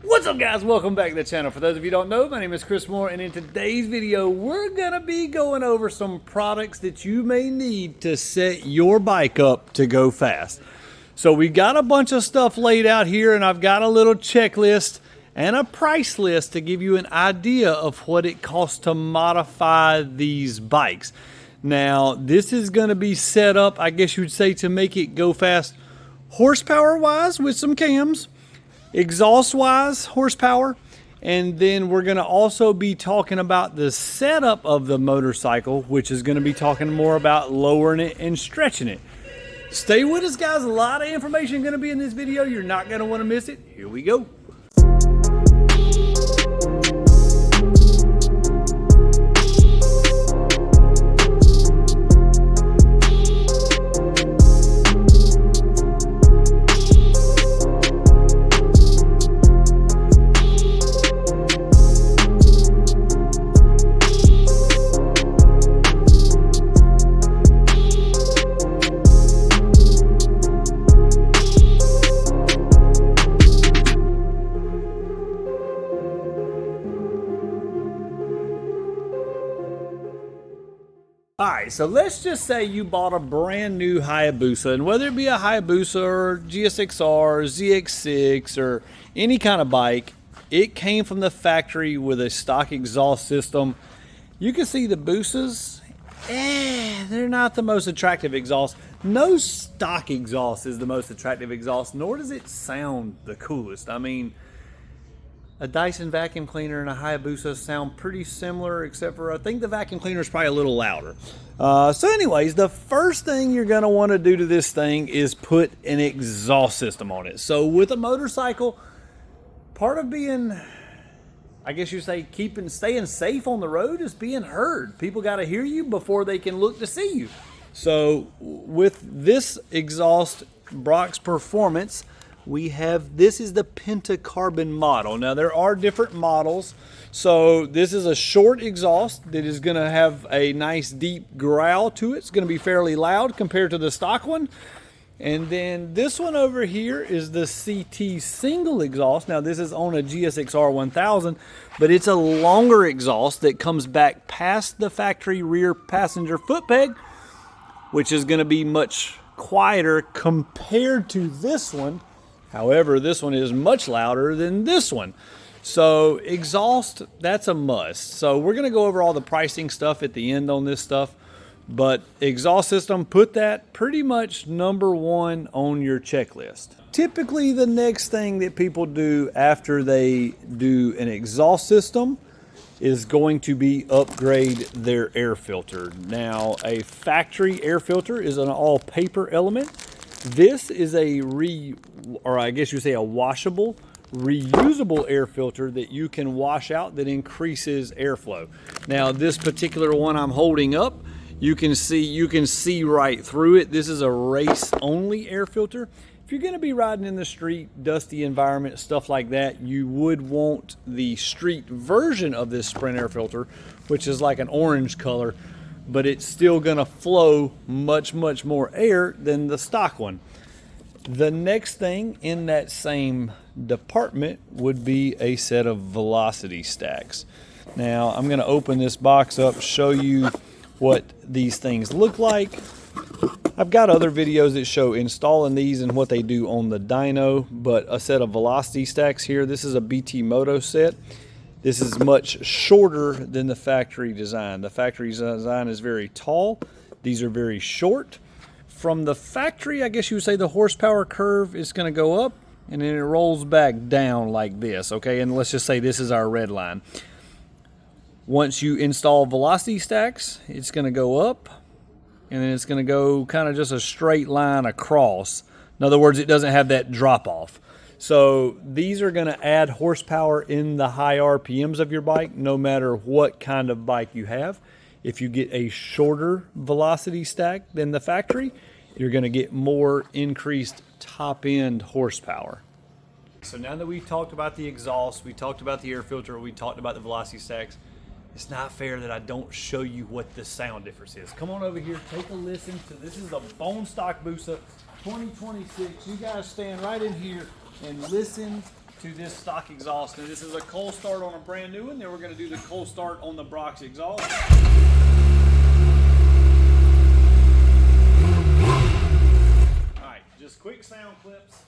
What's up, guys? Welcome back to the channel. For those of you who don't know, my name is Chris Moore, and in today's video we're gonna be going over some products that you may need to set your bike up to go fast. So we got a bunch of stuff laid out here, and I've got a little checklist and a price list to give you an idea of what it costs to modify these bikes. Now, this is going to be set up, I guess you would say, to make it go fast horsepower-wise with some cams, exhaust-wise horsepower, and then we're going to also be talking about the setup of the motorcycle, which is going to be talking more about lowering it and stretching it. Stay with us, guys. A lot of information going to be in this video. You're not going to want to miss it. Here we go. Alright, so let's just say you bought a brand new Hayabusa, and whether it be a Hayabusa or GSXR, ZX6, or any kind of bike, it came from the factory with a stock exhaust system. You can see the Busas, they're not the most attractive exhaust. No stock exhaust is the most attractive exhaust, nor does it sound the coolest. I mean, a Dyson vacuum cleaner and a Hayabusa sound pretty similar, except for I think the vacuum cleaner is probably a little louder. So anyways, the first thing you're going to want to do to this thing is put an exhaust system on it. So with a motorcycle, part of being, I guess you say, staying safe on the road is being heard. People got to hear you before they can look to see you. So with this exhaust, Brock's Performance, this is the Pentacarbon model. Now there are different models. So this is a short exhaust that is going to have a nice deep growl to it. It's going to be fairly loud compared to the stock one. And then this one over here is the CT single exhaust. Now this is on a GSXR 1000, but it's a longer exhaust that comes back past the factory rear passenger foot peg, which is going to be much quieter compared to this one. However, this one is much louder than this one. So exhaust, that's a must. So we're going to go over all the pricing stuff at the end on this stuff. But exhaust system, put that pretty much number one on your checklist. Typically, the next thing that people do after they do an exhaust system is going to be upgrade their air filter. Now, a factory air filter is an all paper element. This is a washable, reusable air filter that you can wash out that increases airflow. Now, this particular one I'm holding up, you can see right through it. This is a race only air filter. If you're going to be riding in the street, dusty environment, stuff like that, you would want the street version of this Sprint air filter, which is like an orange color, but it's still going to flow much more air than the stock one. The next thing in that same department would be a set of velocity stacks. Now I'm going to open this box up, show you what these things look like. I've got other videos that show installing these and what they do on the dyno, but a set of velocity stacks here. This is a BT Moto set. This is much shorter than the factory design. The factory design is very tall. These are very short. From the factory, I guess you would say the horsepower curve is going to go up, and then it rolls back down like this, okay? And let's just say this is our red line. Once you install velocity stacks, it's going to go up, and then it's going to go kind of just a straight line across. In other words, it doesn't have that drop off. So these are going to add horsepower in the high RPMs of your bike, no matter what kind of bike you have. If you get a shorter velocity stack than the factory, you're going to get more increased top end horsepower. So now that we've talked about the exhaust, we talked about the air filter, we talked about the velocity stacks, it's not fair that I don't show you what the sound difference is. Come on over here, take a listen to this. Is a bone stock Busa 2026. You guys stand right in here and listen to this stock exhaust. Now this is a cold start on a brand new one. Then we're going to do the cold start on the Brox exhaust. Alright, just quick sound clips.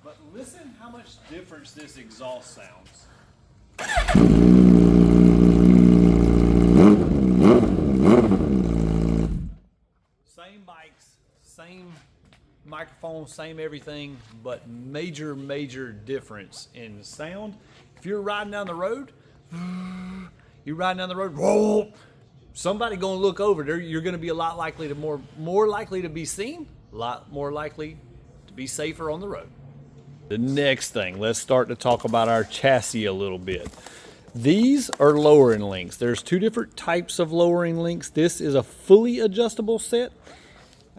But listen how much difference this exhaust sounds. Same bikes, same microphone, same everything, but major difference in sound. If you're riding down the road, whoa, somebody gonna look over there. You're gonna be a lot likely to more likely to be seen, a lot more likely to be safer on the road. The next thing, let's start to talk about our chassis a little bit. These are lowering links. There's two different types of lowering links. This is a fully adjustable set.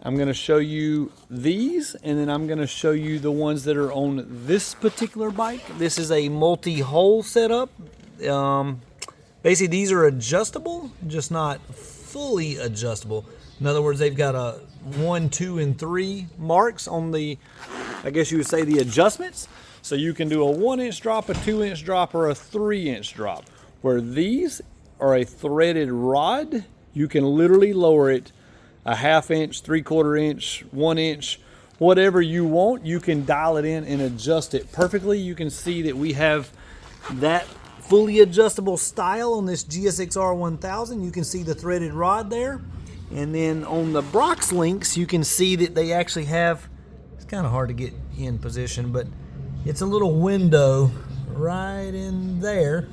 I'm going to show you these, and then I'm going to show you the ones that are on this particular bike. This is a multi-hole setup. Basically, these are adjustable, just not fully adjustable. In other words, they've got a 1, 2, and 3 marks on the, I guess you would say, the adjustments. So you can do a 1-inch drop, a 2-inch drop, or a 3-inch drop. Where these are a threaded rod, you can literally lower it a 1/2 inch, 3/4 inch, 1 inch, whatever you want. You can dial it in and adjust it perfectly. You can see that we have that fully adjustable style on this GSX-R 1000. You can see the threaded rod there. And then on the Brox links, you can see that they actually have, it's kind of hard to get in position, but it's a little window right in there.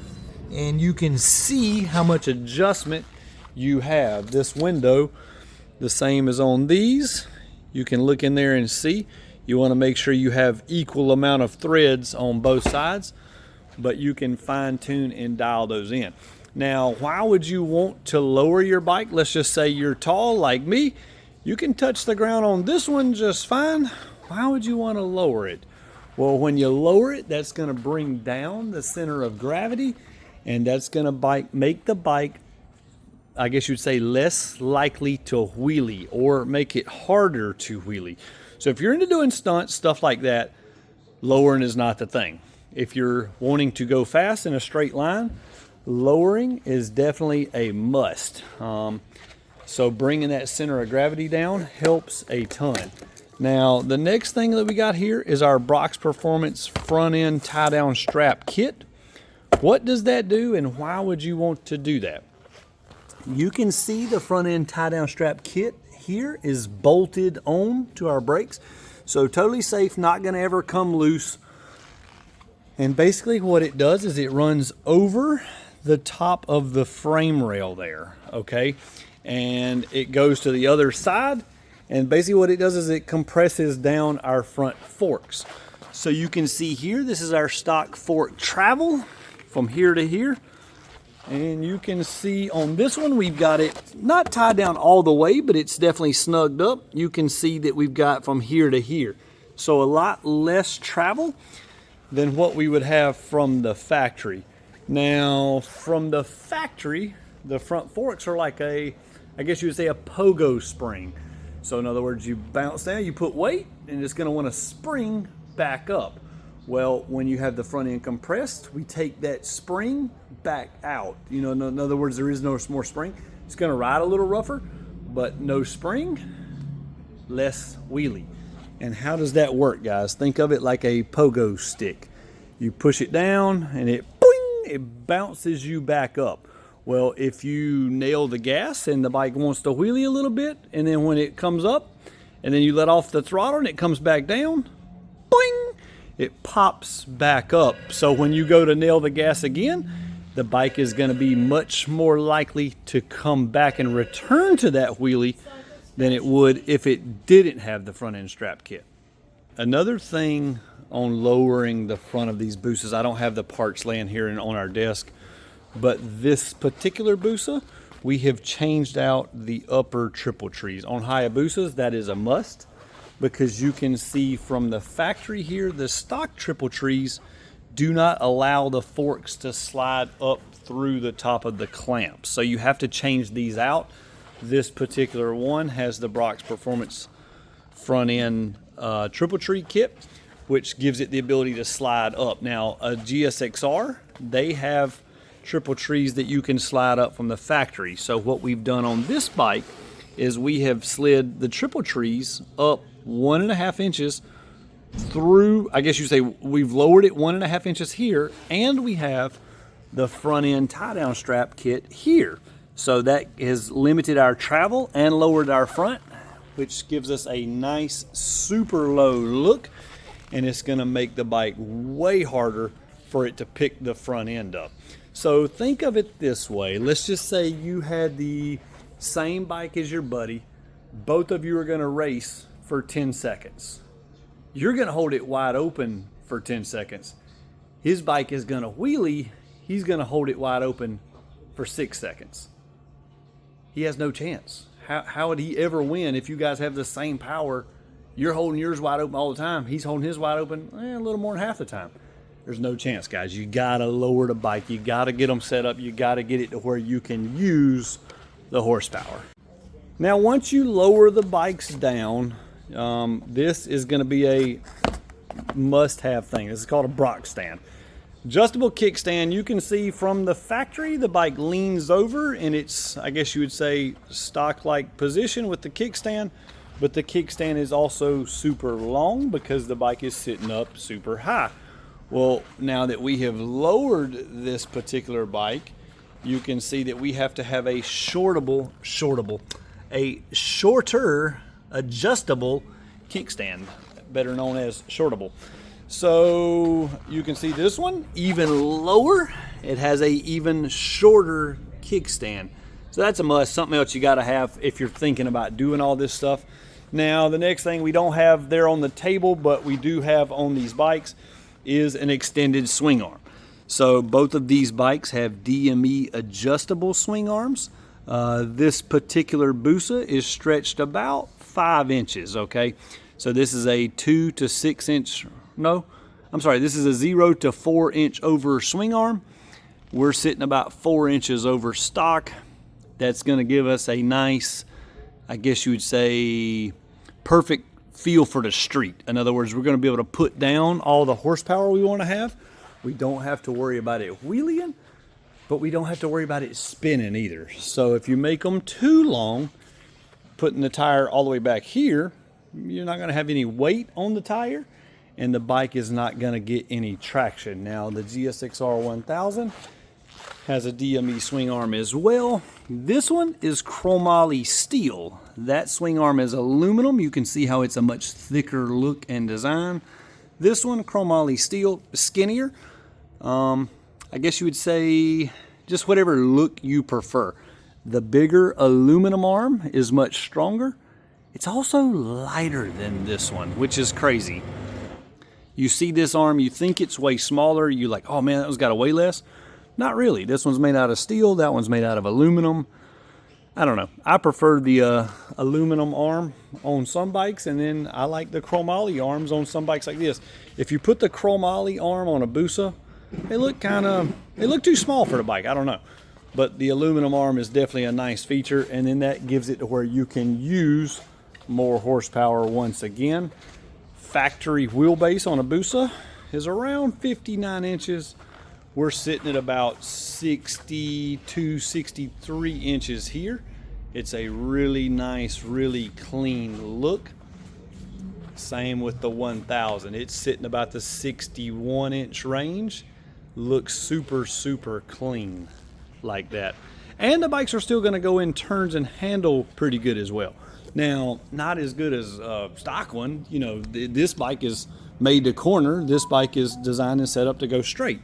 And you can see how much adjustment you have. This window, the same as on these. You can look in there and see. You want to make sure you have equal amount of threads on both sides, but you can fine tune and dial those in. Now, why would you want to lower your bike? Let's just say you're tall like me. You can touch the ground on this one just fine. Why would you want to lower it? Well, when you lower it, that's going to bring down the center of gravity, and that's going to make the bike, I guess you'd say, less likely to wheelie, or make it harder to wheelie. So if you're into doing stunts, stuff like that, lowering is not the thing. If you're wanting to go fast in a straight line, lowering is definitely a must. So bringing that center of gravity down helps a ton. Now, the next thing that we got here is our Brox Performance front end tie down strap kit. What does that do, and why would you want to do that? You can see the front end tie down strap kit here is bolted on to our brakes. So totally safe, not going to ever come loose. And basically what it does is it runs over the top of the frame rail there, okay? And it goes to the other side. And basically what it does is it compresses down our front forks. So you can see here, this is our stock fork travel from here to here. And you can see on this one, we've got it not tied down all the way, but it's definitely snugged up. You can see that we've got from here to here. So a lot less travel than what we would have from the factory. Now, from the factory, the front forks are like I guess you would say a pogo spring. So in other words, you bounce down, you put weight, and it's going to want to spring back up. Well, when you have the front end compressed, we take that spring back out. You know, in other words, there is no more spring. It's going to ride a little rougher, but no spring, less wheelie. And how does that work, guys? Think of it like a pogo stick. You push it down, and it bounces you back up. Well, if you nail the gas and the bike wants to wheelie a little bit, and then when it comes up, and then you let off the throttle and it comes back down, boing, it pops back up. So when you go to nail the gas again, the bike is going to be much more likely to come back and return to that wheelie than it would if it didn't have the front end strap kit. Another thing on lowering the front of these boosters, I don't have the parts laying here on our desk, but this particular Busa, we have changed out the upper triple trees. On Hayabusas, that is a must, because you can see from the factory here, the stock triple trees do not allow the forks to slide up through the top of the clamps. So you have to change these out. This particular one has the Brox Performance front end triple tree kit, which gives it the ability to slide up. Now, a GSXR, they have triple trees that you can slide up from the factory. So what we've done on this bike is we have slid the triple trees up 1.5 inches through, I guess you say we've lowered it 1.5 inches here, and we have the front end tie down strap kit here. So that has limited our travel and lowered our front, which gives us a nice super low look, and it's gonna make the bike way harder for it to pick the front end up. So think of it this way. Let's just say you had the same bike as your buddy. Both of you are gonna race for 10 seconds. You're gonna hold it wide open for 10 seconds. His bike is gonna wheelie. He's gonna hold it wide open for 6 seconds. He has no chance. How would he ever win if you guys have the same power? You're holding yours wide open all the time. He's holding his wide open a little more than half the time. There's no chance, guys. You gotta lower the bike. You gotta get them set up. You gotta get it to where you can use the horsepower. Now, once you lower the bikes down, this is gonna be a must-have thing. This is called a Brock stand. Adjustable kickstand. You can see from the factory, the bike leans over and it's, I guess you would say, stock-like position with the kickstand, but the kickstand is also super long because the bike is sitting up super high. Well, now that we have lowered this particular bike, you can see that we have to have a shorter adjustable kickstand, better known as shortable. So you can see this one even lower. It has a even shorter kickstand. So that's a must, something else you got to have if you're thinking about doing all this stuff. Now, the next thing we don't have there on the table, but we do have on these bikes, is an extended swing arm. So both of these bikes have DME adjustable swing arms. This particular Busa is stretched about 5 inches, okay? So this is a 2 to 6 inch, this is a 0 to 4 inch over swing arm. We're sitting about 4 inches over stock. That's gonna give us a nice, I guess you would say, perfect feel for the street. In other words, we're going to be able to put down all the horsepower we want to have. We don't have to worry about it wheeling, but we don't have to worry about it spinning either. So if you make them too long, putting the tire all the way back here, you're not going to have any weight on the tire, and the bike is not going to get any traction. Now, the GSXR 1000 has a DME swing arm as well. This one is chromoly steel. That swing arm is aluminum. You can see how it's a much thicker look and design. This one, chromoly steel, skinnier. I guess you would say just whatever look you prefer. The bigger aluminum arm is much stronger. It's also lighter than this one, which is crazy. You see this arm, you think it's way smaller. You're like, oh man, that one's got to weigh less. Not really. This one's made out of steel. That one's made out of aluminum. I don't know. I prefer the aluminum arm on some bikes, and then I like the chromoly arms on some bikes like this. If you put the chromoly arm on a Busa, they look too small for the bike. I don't know. But the aluminum arm is definitely a nice feature, and then that gives it to where you can use more horsepower once again. Factory wheelbase on a Busa is around 59 inches. We're sitting at about 62, 63 inches here. It's a really nice, really clean look. Same with the 1000. It's sitting about the 61 inch range. Looks super, super clean like that. And the bikes are still going to go in turns and handle pretty good as well. Now, not as good as a stock one. You know, this bike is made to corner. This bike is designed and set up to go straight.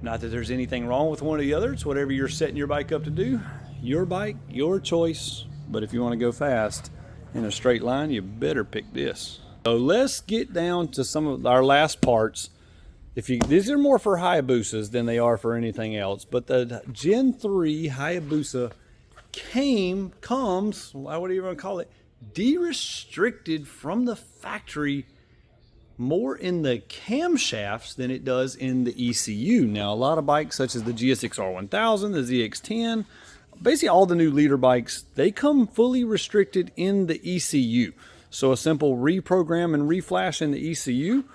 Not that there's anything wrong with one or the other. It's whatever you're setting your bike up to do. Your bike, your choice. But if you want to go fast in a straight line, you better pick this. So let's get down to some of our last parts. These are more for Hayabusas than they are for anything else. But the Gen 3 Hayabusa comes, what do you want to call it, de-restricted from the factory more in the camshafts than it does in the ECU. Now, a lot of bikes such as the GSXR 1000, the ZX10, basically all the new leader bikes, they come fully restricted in the ECU. So a simple reprogram and reflash in the ECU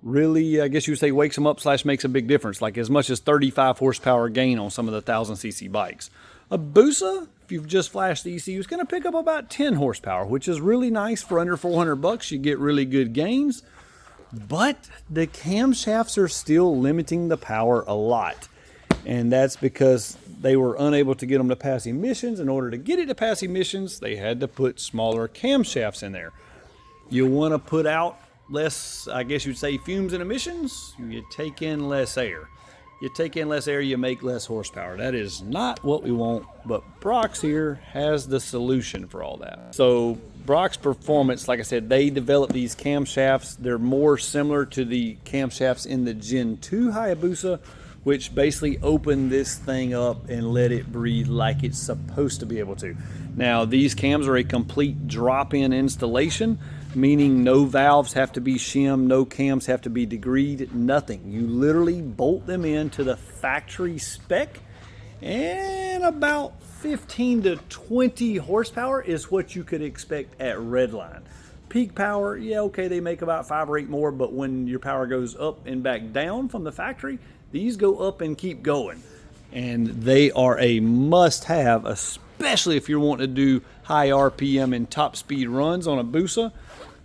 really, I guess you would say, wakes them up / makes a big difference, like as much as 35 horsepower gain on some of the 1000cc bikes. A Busa, if you've just flashed the ECU, is going to pick up about 10 horsepower, which is really nice. For under 400 bucks. You get really good gains, but the camshafts are still limiting the power a lot. And that's because they were unable to get them to pass emissions. In order to get it to pass emissions, they had to put smaller camshafts in there. You want to put out less, I guess you'd say, fumes and emissions. You take in less air. You take in less air, you make less horsepower. That is not what we want, but Brock's here has the solution for all that. So Brock's Performance, like I said, they developed these camshafts. They're more similar to the camshafts in the Gen 2 Hayabusa, which basically open this thing up and let it breathe like it's supposed to be able to. Now, these cams are a complete drop-in installation, meaning no valves have to be shimmed, no cams have to be degreed, nothing. You literally bolt them into the factory spec, and about 15 to 20 horsepower is what you could expect at Redline. Peak power, yeah, okay, they make about 5 or 8 more, but when your power goes up and back down from the factory, these go up and keep going. And they are a must-have, especially if you're wanting to do high RPM and top speed runs on a Busa.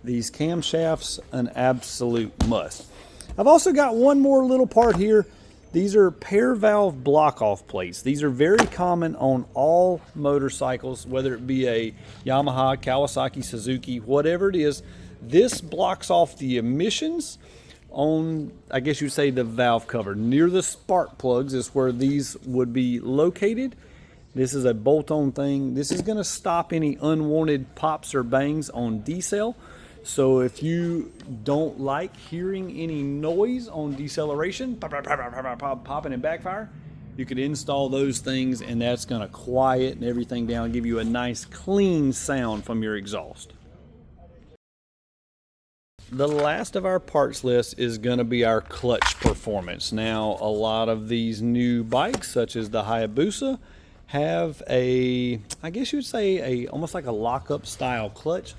These camshafts, an absolute must. I've also got one more little part here. These are pair valve block-off plates. These are very common on all motorcycles, whether it be a Yamaha, Kawasaki, Suzuki, whatever it is. This blocks off the emissions on, I guess you'd say, the valve cover. Near the spark plugs is where these would be located. This is a bolt-on thing. This is going to stop any unwanted pops or bangs on decel. So if you don't like hearing any noise on deceleration, popping and backfire, you could install those things, and that's going to quiet and everything down and give you a nice clean sound from your exhaust. The last of our parts list is going to be our clutch performance. Now, a lot of these new bikes, such as the Hayabusa, have a, I guess you would say, almost like a lockup style clutch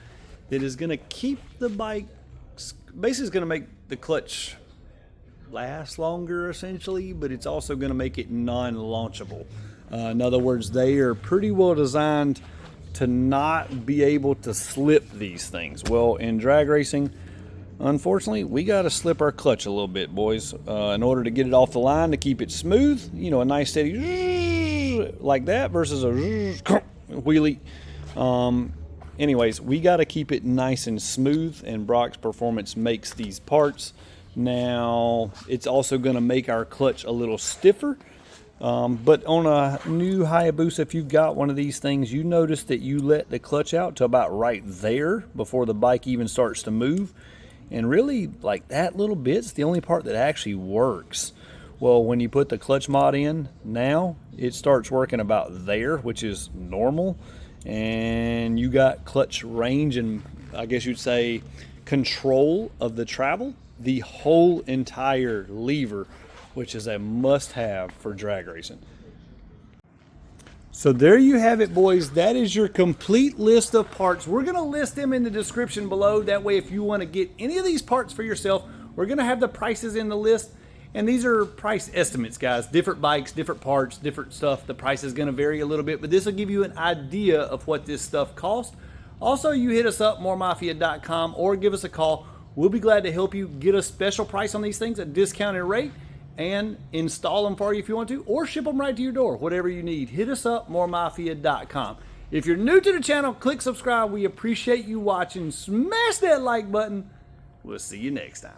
that is going to keep the bike, basically is going to make the clutch last longer essentially, but it's also going to make it non-launchable. In other words, they are pretty well designed to not be able to slip these things. Well, in drag racing, unfortunately, we got to slip our clutch a little bit, boys, in order to get it off the line, to keep it smooth. You know, a nice steady like that versus a wheelie. Anyways, we got to keep it nice and smooth, and Brock's Performance makes these parts. Now, it's also going to make our clutch a little stiffer. But on a new Hayabusa, if you've got one of these things, you notice that you let the clutch out to about right there before the bike even starts to move. And really, like that little bit's the only part that actually works. Well, when you put the clutch mod in, now it starts working about there, which is normal. And you got clutch range and, I guess you'd say, control of the travel, the whole entire lever, which is a must-have for drag racing. So there you have it, boys. That is your complete list of parts. We're going to list them in the description below. That way, if you want to get any of these parts for yourself, we're going to have the prices in the list. And these are price estimates, guys. Different bikes, different parts, different stuff. The price is going to vary a little bit, but this will give you an idea of what this stuff costs. Also, you hit us up, moremafia.com, or give us a call. We'll be glad to help you get a special price on these things at a discounted rate and install them for you if you want to, or ship them right to your door, whatever you need. Hit us up, moremafia.com. If you're new to the channel, click subscribe. We appreciate you watching. Smash that like button. We'll see you next time.